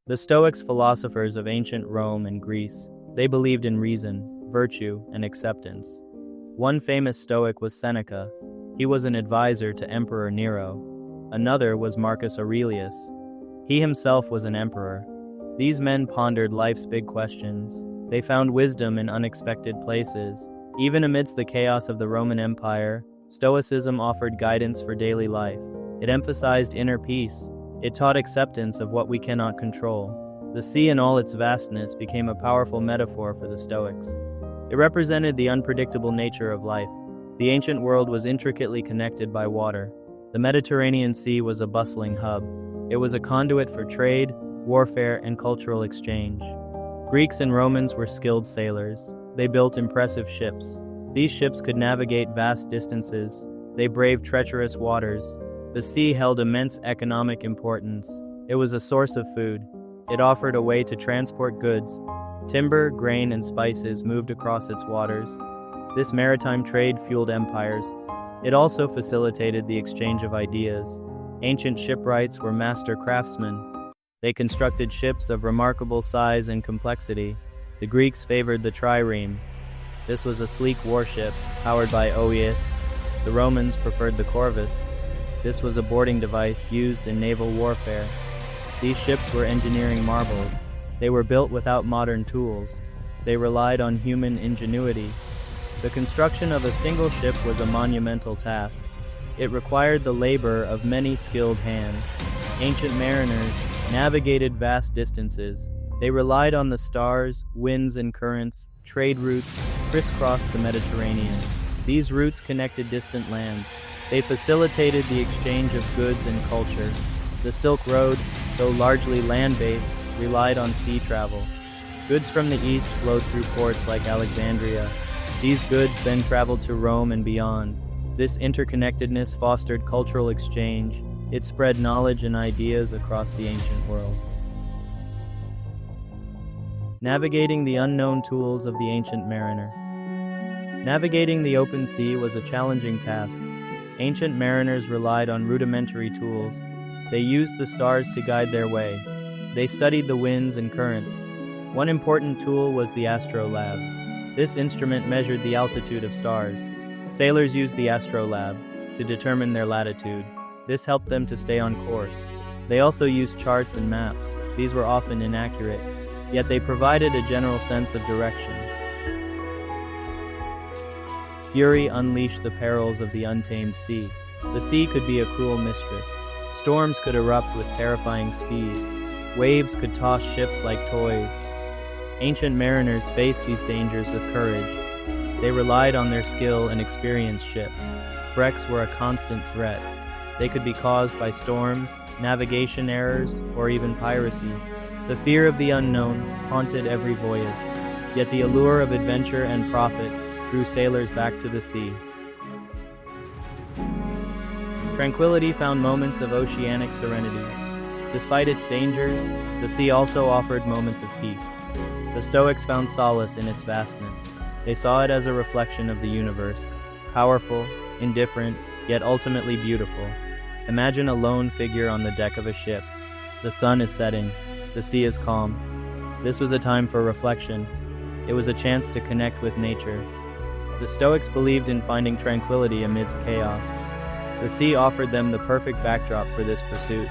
The Stoics, philosophers of ancient Rome and Greece, they believed in reason, virtue, and acceptance. One famous Stoic was Seneca. He was an advisor to Emperor Nero. Another was Marcus Aurelius. He himself was an emperor. These men pondered life's big questions. They found wisdom in unexpected places. Even amidst the chaos of the Roman Empire, Stoicism offered guidance for daily life. It emphasized inner peace. It taught acceptance of what we cannot control. The sea in all its vastness became a powerful metaphor for the Stoics. It represented the unpredictable nature of life. The ancient world was intricately connected by water. The Mediterranean Sea was a bustling hub. It was a conduit for trade, warfare, and cultural exchange. Greeks and Romans were skilled sailors. They built impressive ships. These ships could navigate vast distances. They braved treacherous waters. The sea held immense economic importance. It was a source of food. It offered a way to transport goods. Timber, grain, and spices moved across its waters. This maritime trade fueled empires. It also facilitated the exchange of ideas. Ancient shipwrights were master craftsmen. They constructed ships of remarkable size and complexity. The Greeks favored the trireme. This was a sleek warship, powered by oars. The Romans preferred the corvus. This was a boarding device used in naval warfare. These ships were engineering marvels. They were built without modern tools. They relied on human ingenuity. The construction of a single ship was a monumental task. It required the labor of many skilled hands. Ancient mariners navigated vast distances. They relied on the stars, winds and currents. Trade routes crisscrossed the Mediterranean. These routes connected distant lands. They facilitated the exchange of goods and culture. The Silk Road, though largely land-based, relied on sea travel. Goods from the east flowed through ports like Alexandria. These goods then traveled to Rome and beyond. This interconnectedness fostered cultural exchange. It spread knowledge and ideas across the ancient world. Navigating the unknown tools of the ancient mariner. Navigating the open sea was a challenging task. Ancient mariners relied on rudimentary tools. They used the stars to guide their way. They studied the winds and currents. One important tool was the astrolabe. This instrument measured the altitude of stars. Sailors used the astrolabe to determine their latitude. This helped them to stay on course. They also used charts and maps. These were often inaccurate, yet they provided a general sense of direction. Fury unleashed the perils of the untamed sea. The sea could be a cruel mistress. Storms could erupt with terrifying speed. Waves could toss ships like toys. Ancient mariners faced these dangers with courage. They relied on their skill and experienced ship. Wrecks were a constant threat. They could be caused by storms, navigation errors, or even piracy. The fear of the unknown haunted every voyage, yet the allure of adventure and profit drew sailors back to the sea. Tranquility found moments of oceanic serenity. Despite its dangers, the sea also offered moments of peace. The Stoics found solace in its vastness. They saw it as a reflection of the universe, powerful, indifferent, yet ultimately beautiful. Imagine a lone figure on the deck of a ship. The sun is setting. The sea is calm. This was a time for reflection. It was a chance to connect with nature. The Stoics believed in finding tranquility amidst chaos. The sea offered them the perfect backdrop for this pursuit.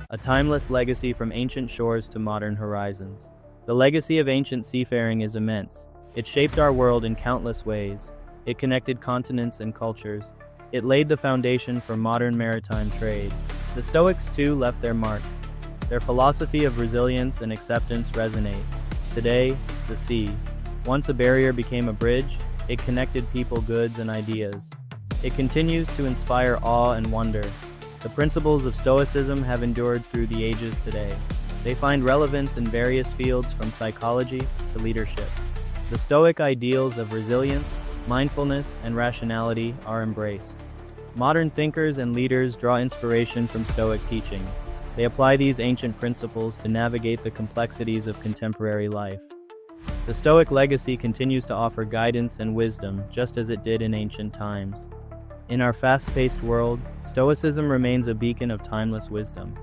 A timeless legacy from ancient shores to modern horizons. The legacy of ancient seafaring is immense. It shaped our world in countless ways. It connected continents and cultures. It laid the foundation for modern maritime trade. The Stoics, too, left their mark. Their philosophy of resilience and acceptance resonate. Today, the sea. Once a barrier became a bridge, it connected people, goods, and ideas. It continues to inspire awe and wonder. The principles of Stoicism have endured through the ages today. They find relevance in various fields from psychology to leadership. The Stoic ideals of resilience, mindfulness, and rationality are embraced. Modern thinkers and leaders draw inspiration from Stoic teachings. They apply these ancient principles to navigate the complexities of contemporary life. The Stoic legacy continues to offer guidance and wisdom, just as it did in ancient times. In our fast-paced world, Stoicism remains a beacon of timeless wisdom.